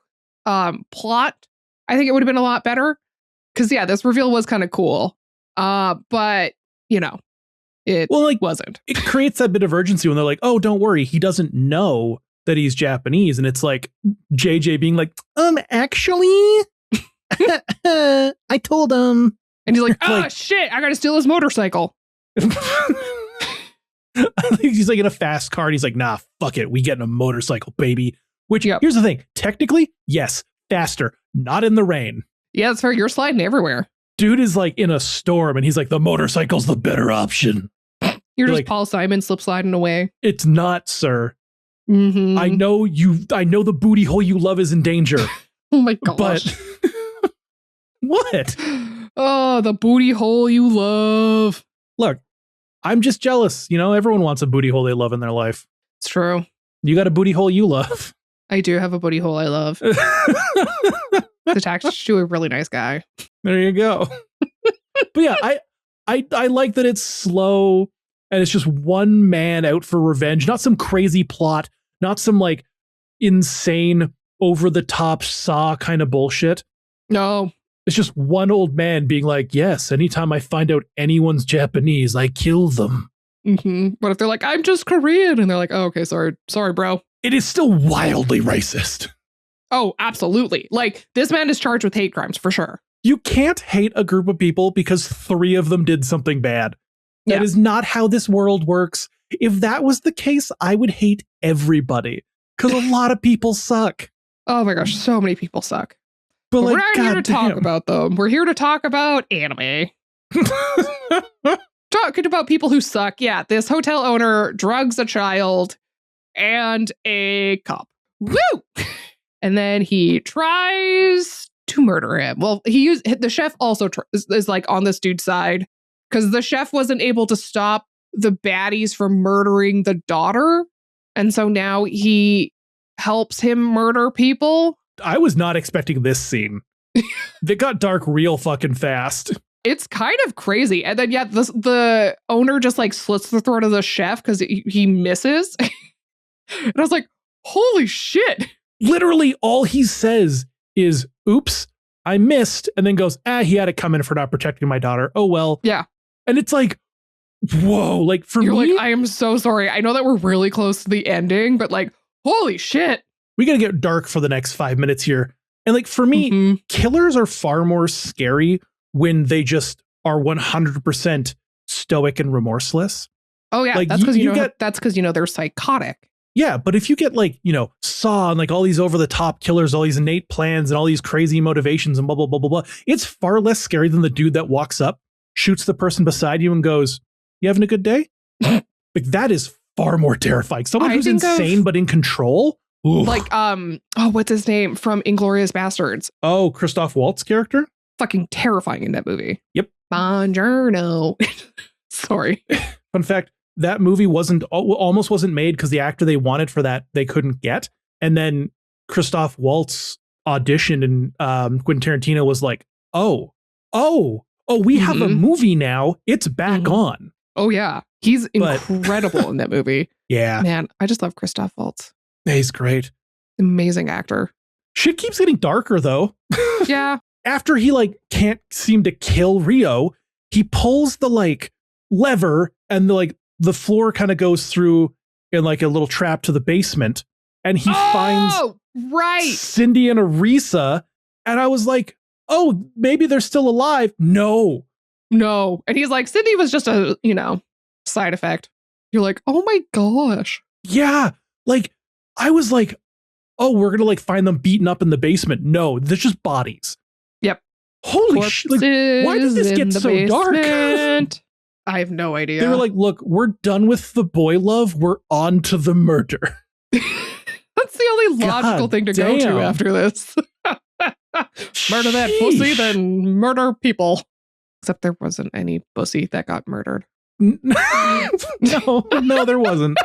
S3: plot, I think it would have been a lot better. Because, this reveal was kind of cool. But, it wasn't.
S2: It creates that bit of urgency when they're like, oh, don't worry. He doesn't know that he's Japanese. And it's like JJ being like, actually, I told him.
S3: And he's like, shit, I got to steal his motorcycle.
S2: I think he's like in a fast car and he's like, nah, fuck it. We get in a motorcycle, baby. Which, here's the thing. Technically, yes, faster. Not in the rain.
S3: Yeah, that's fair. You're sliding everywhere.
S2: Dude is like in a storm and he's like, the motorcycle's the better option.
S3: You're just like, Paul Simon slip sliding away.
S2: It's not, sir.
S3: Mm-hmm.
S2: I know the booty hole you love is in danger.
S3: Oh my gosh.
S2: But what?
S3: Oh, the booty hole you love.
S2: Look, I'm just jealous. Everyone wants a booty hole they love in their life.
S3: It's true.
S2: You got a booty hole you love.
S3: I do have a booty hole I love. It's attached to a really nice guy.
S2: There you go. But yeah, I like that it's slow and it's just one man out for revenge, not some crazy plot, not some like insane over the top Saw kind of bullshit.
S3: No.
S2: It's just one old man being like, yes, anytime I find out anyone's Japanese, I kill them.
S3: Mm-hmm. But if they're like, I'm just Korean, and they're like, oh, okay, sorry, bro.
S2: It is still wildly racist.
S3: Oh, absolutely. Like, this man is charged with hate crimes for sure.
S2: You can't hate a group of people because 3 of them did something bad. That is not how this world works. If that was the case, I would hate everybody because a lot of people suck.
S3: Oh my gosh, so many people suck.
S2: But like,
S3: we're not here to talk about them. We're here to talk about anime. Talking about people who suck. Yeah, this hotel owner drugs a child and a cop. Woo! And then he tries to murder him. Well, the chef also is like on this dude's side because the chef wasn't able to stop the baddies from murdering the daughter. And so now he helps him murder people.
S2: I was not expecting this scene. They got dark real fucking fast.
S3: It's kind of crazy. And then, the owner just like slits the throat of the chef because he misses. And I was like, holy shit.
S2: Literally all he says is, oops, I missed, and then goes, he had it coming for not protecting my daughter. Oh, well.
S3: Yeah.
S2: And it's like, whoa, like for
S3: You're
S2: me.
S3: like, I am so sorry. I know that we're really close to the ending, but like, holy shit.
S2: We got to get dark for the next 5 minutes here. And like, for me, killers are far more scary when they just are 100% stoic and remorseless.
S3: Oh yeah,
S2: like,
S3: that's because you know they're psychotic.
S2: Yeah, but if you get like, Saw and like all these over the top killers, all these innate plans and all these crazy motivations and blah, blah, blah, blah, blah, it's far less scary than the dude that walks up, shoots the person beside you and goes, "You having a good day?" Like that is far more terrifying. Someone who's insane but in control. Oof.
S3: Like, what's his name from Inglourious Bastards?
S2: Oh, Christoph Waltz character?
S3: Fucking terrifying in that movie.
S2: Yep.
S3: Buongiorno. Sorry.
S2: Fun fact, that movie almost wasn't made because the actor they wanted for that they couldn't get. And then Christoph Waltz auditioned and Quentin Tarantino was like, oh, we have a movie now. It's back on.
S3: Oh, yeah. He's incredible in that movie.
S2: Yeah.
S3: Man, I just love Christoph Waltz.
S2: He's great.
S3: Amazing actor.
S2: Shit keeps getting darker, though.
S3: Yeah.
S2: After he, like, can't seem to kill Rio, he pulls the, like, lever and, the floor kind of goes through in, like, a little trap to the basement. And he finds Cindy and Arisa. And I was like, oh, maybe they're still alive. No.
S3: And he's like, Cindy was just a, side effect. You're like, oh my gosh.
S2: Yeah. Like, I was like, oh, we're going to like find them beaten up in the basement. No, there's just bodies.
S3: Yep.
S2: Holy shit. Like, why did this get so dark?
S3: I have no idea.
S2: They were like, look, we're done with the boy love. We're on to the murder.
S3: That's the only logical thing to go to after this. Murder that pussy, then murder people. Except there wasn't any pussy that got murdered.
S2: No, there wasn't.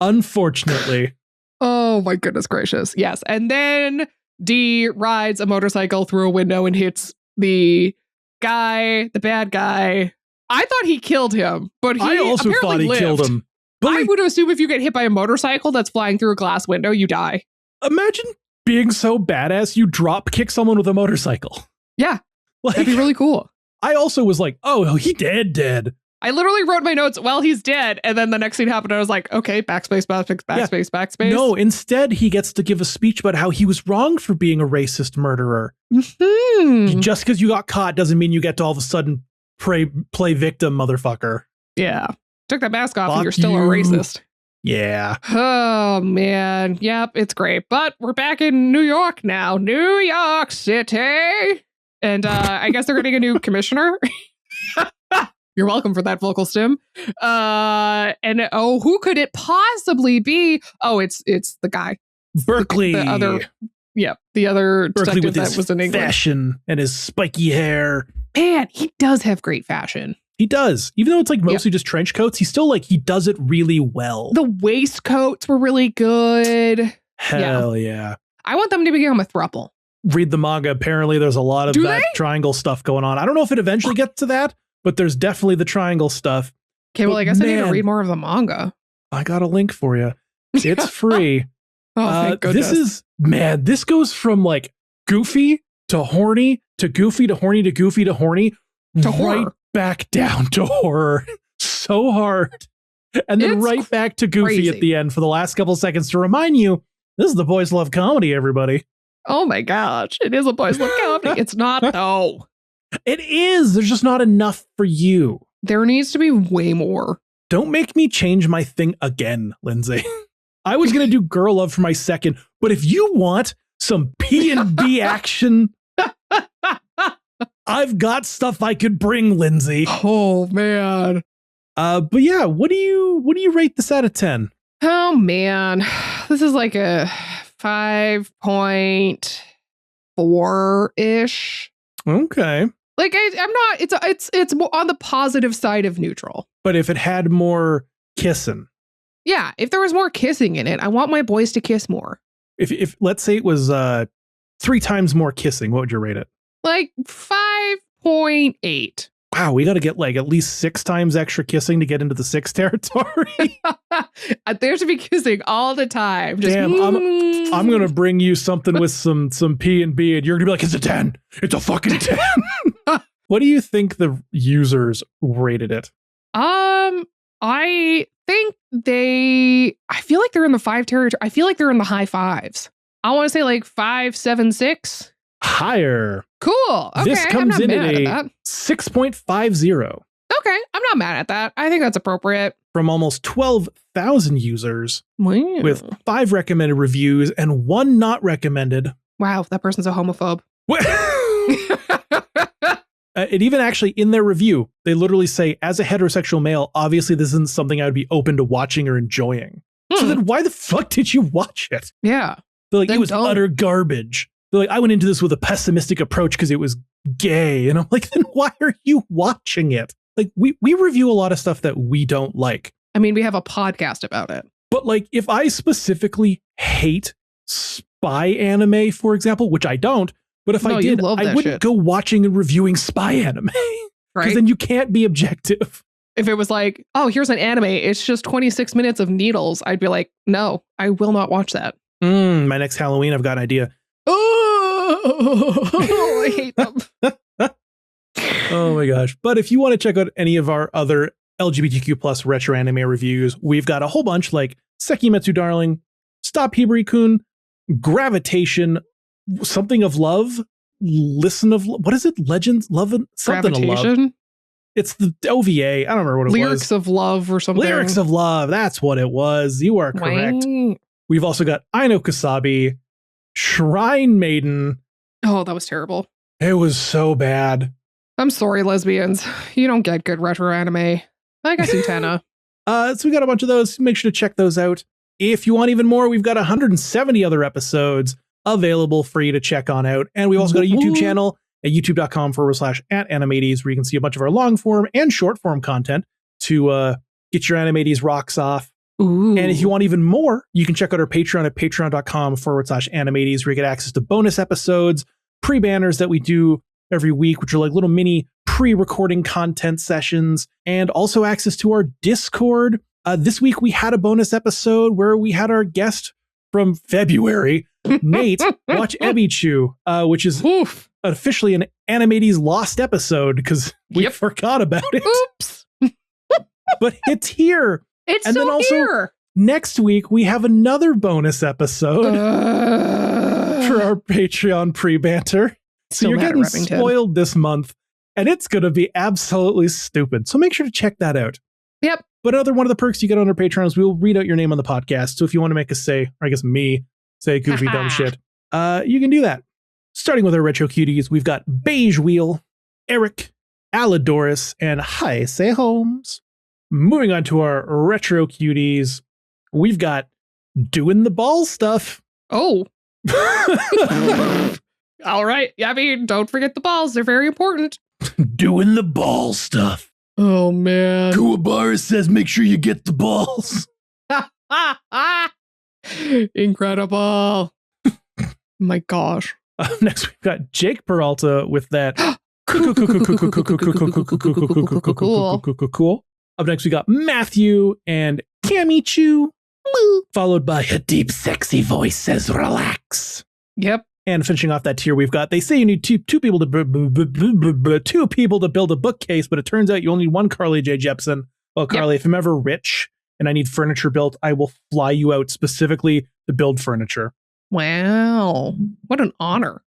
S2: Unfortunately.
S3: Oh my goodness gracious. Yes. And then D rides a motorcycle through a window and hits the bad guy. I thought he killed him, but
S2: I also thought he killed him. But
S3: I would assume if you get hit by a motorcycle that's flying through a glass window, you die.
S2: Imagine being so badass you drop kick someone with a motorcycle.
S3: Yeah.
S2: Like,
S3: that'd be really cool.
S2: I also was like, oh, he dead.
S3: I literally wrote my notes, well, he's dead. And then the next thing happened, I was like, okay, backspace.
S2: No, instead, he gets to give a speech about how he was wrong for being a racist murderer.
S3: Mm-hmm.
S2: Just because you got caught doesn't mean you get to all of a sudden play victim, motherfucker.
S3: Yeah. Took that mask off and you're still a racist.
S2: Yeah.
S3: Oh, man. Yep, it's great. But we're back in New York now. New York City. And I guess they're getting a new commissioner. You're welcome for that vocal stim. And who could it possibly be? Oh, it's the guy.
S2: Berkeley.
S3: The other
S2: Berkeley
S3: detective
S2: with
S3: that
S2: his
S3: was in England.
S2: Fashion and his spiky hair.
S3: Man, he does have great fashion.
S2: He does. Even though it's like mostly just trench coats, he still he does it really well.
S3: The waistcoats were really good.
S2: Hell yeah.
S3: I want them to become a throuple.
S2: Read the manga. Apparently there's a lot of triangle stuff going on. I don't know if it eventually gets to that, but there's definitely the triangle stuff.
S3: Okay, well, I guess I need to read more of the manga.
S2: I got a link for you. It's free.
S3: Thank goodness.
S2: This goes from like goofy to horny to goofy to horny to goofy to horny
S3: to
S2: right
S3: horror.
S2: Back down to horror. So hard. And then right back to goofy at the end for the last couple seconds to remind you, this is the Boys Love Comedy, everybody.
S3: Oh my gosh. It is a Boys Love Comedy. It's not though.
S2: It is. There's just not enough for you.
S3: There needs to be way more.
S2: Don't make me change my thing again, Lindsay. I was going to do girl love for my second, but if you want some P&B action, I've got stuff I could bring, Lindsay.
S3: Oh man.
S2: But yeah, what do you rate this out of 10?
S3: Oh man. This is like a 5.4-ish.
S2: Okay.
S3: Like I'm not. It's on the positive side of neutral.
S2: But if it had more kissing,
S3: yeah. If there was more kissing in it, I want my boys to kiss more.
S2: If let's say it was 3 times more kissing, what would you rate it?
S3: Like 5.8.
S2: Wow, we got to get like at least 6 times extra kissing to get into the 6 territory.
S3: They have to be kissing all the time. Just,
S2: Damn, I'm going to bring you something with some P&B and you're going to be like, it's a 10. It's a fucking 10. What do you think the users rated it?
S3: I think I feel like they're in the 5 territory. I feel like they're in the high 5s. I want to say like 5, 7, 6.
S2: Higher.
S3: Cool. Okay,
S2: This comes in at a 6.50.
S3: Okay, I'm not mad at that. I think that's appropriate.
S2: From almost 12,000 users,
S3: wow.
S2: with 5 recommended reviews and 1 not recommended.
S3: Wow, that person's a homophobe.
S2: It even actually, in their review, they literally say, as a heterosexual male, obviously this isn't something I would be open to watching or enjoying. So then why the fuck did you watch it?
S3: Yeah.
S2: They're like, it was utter garbage. They're like, I went into this with a pessimistic approach because it was gay. And I'm like, then why are you watching it? Like, we review a lot of stuff that we don't like.
S3: I mean, we have a podcast about it.
S2: But like, if I specifically hate spy anime, for example, which I don't, but if I did, I wouldn't go watching and reviewing spy anime. Because then you can't be objective.
S3: If it was like, oh, here's an anime, it's just 26 minutes of needles, I'd be like, no, I will not watch that.
S2: My next Halloween, I've got an idea.
S3: Oh, I hate them.
S2: Oh my gosh. But if you want to check out any of our other LGBTQ plus retro anime reviews, we've got a whole bunch like Sekimetsu Darling, Stop Hibari-kun, Gravitation, Something of Love, Listen of what is it? Legends, Love, something
S3: Gravitation?
S2: of Love. It's the OVA. I don't remember what it was.
S3: Lyrics of Love or something.
S2: Lyrics of Love. That's what it was. You are correct. We've also got Aino Kasabi, Shrine Maiden.
S3: Oh, that was terrible.
S2: It was so bad.
S3: I'm sorry, lesbians. You don't get good retro anime. I guess Utena.
S2: So we got a bunch of those. Make sure to check those out. If you want even more, we've got 170 other episodes available for you to check on out. And we've also got a YouTube channel at youtube.com/@animates, where you can see a bunch of our long form and short form content to get your Animates rocks off.
S3: Ooh.
S2: And if you want even more, you can check out our Patreon at patreon.com/animates, where you get access to bonus episodes, pre-banners that we do every week, which are like little mini pre-recording content sessions, and also access to our Discord. This week we had a bonus episode where we had our guest from February, Nate, watch Ebichu, which is officially an Animates lost episode because we forgot about it.
S3: Oops.
S2: But it's here.
S3: It's
S2: and
S3: so
S2: then also,
S3: here.
S2: Next week, we have another bonus episode for our Patreon pre-banter. So you're getting spoiled this month, and it's going to be absolutely stupid. So make sure to check that out.
S3: Yep.
S2: But another one of the perks you get on our Patreon is we'll read out your name on the podcast. So if you want to make us say, or I guess me, say goofy dumb shit, you can do that. Starting with our retro cuties, we've got Beige Wheel, Eric, Aladoris, and Hi Say Holmes. Moving on to our retro cuties, we've got Doing the Ball Stuff.
S3: Oh. All right. I mean, don't forget the balls. They're very important.
S2: Doing the ball stuff.
S3: Oh, man.
S2: Kuwabara says make sure you get the balls.
S3: Incredible. My gosh.
S2: Next, we've got Jake Peralta with that. Cool. Up next, we got Matthew and Kamichu, followed by a deep, sexy voice says relax.
S3: Yep.
S2: And finishing off that tier, we've got, they say you need two people to build a bookcase, but it turns out you only need one Carly J. Jepsen. Well, Carly, if I'm ever rich and I need furniture built, I will fly you out specifically to build furniture.
S3: Wow. What an honor.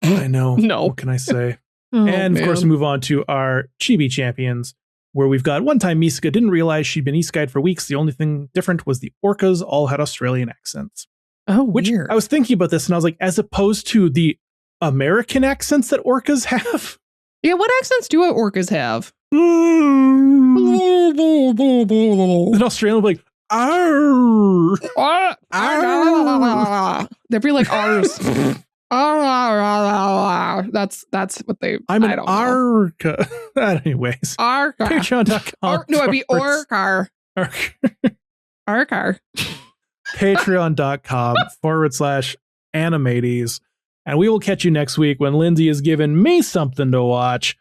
S2: I know.
S3: No.
S2: What can I say? And of course, we move on to our Chibi champions, where we've got one time Misaka didn't realize she'd been East-Guyed for weeks. The only thing different was the orcas all had Australian accents.
S3: Oh,
S2: which
S3: weird.
S2: I was thinking about this and I was like, as opposed to the American accents that orcas have.
S3: Yeah, what accents do orcas have?
S2: An Australian will be like, arr.
S3: They'd be like ours. That's what they.
S2: I'm an arca. Anyways,
S3: arca.
S2: Patreon.com.
S3: No, it'd be orcar. Arcar.
S2: Patreon.com/animates. And we will catch you next week when Lindsay has given me something to watch.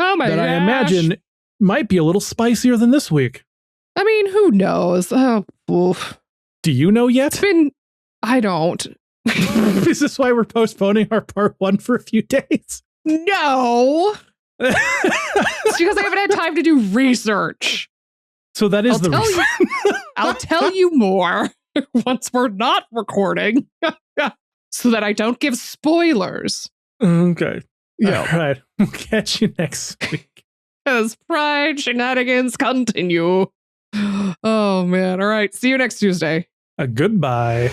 S3: Oh my gosh.
S2: That I imagine might be a little spicier than this week.
S3: I mean, who knows? Oh, oof.
S2: Do you know yet?
S3: I don't.
S2: Is this why we're postponing our part 1 for a few days?
S3: No. It's because I haven't had time to do research.
S2: So that is the reason.
S3: I'll tell you more once we're not recording so that I don't give spoilers.
S2: Okay.
S3: Yeah.
S2: All right. We'll catch you next week.
S3: As Pride shenanigans continue. Oh, man. All right. See you next Tuesday.
S2: Goodbye.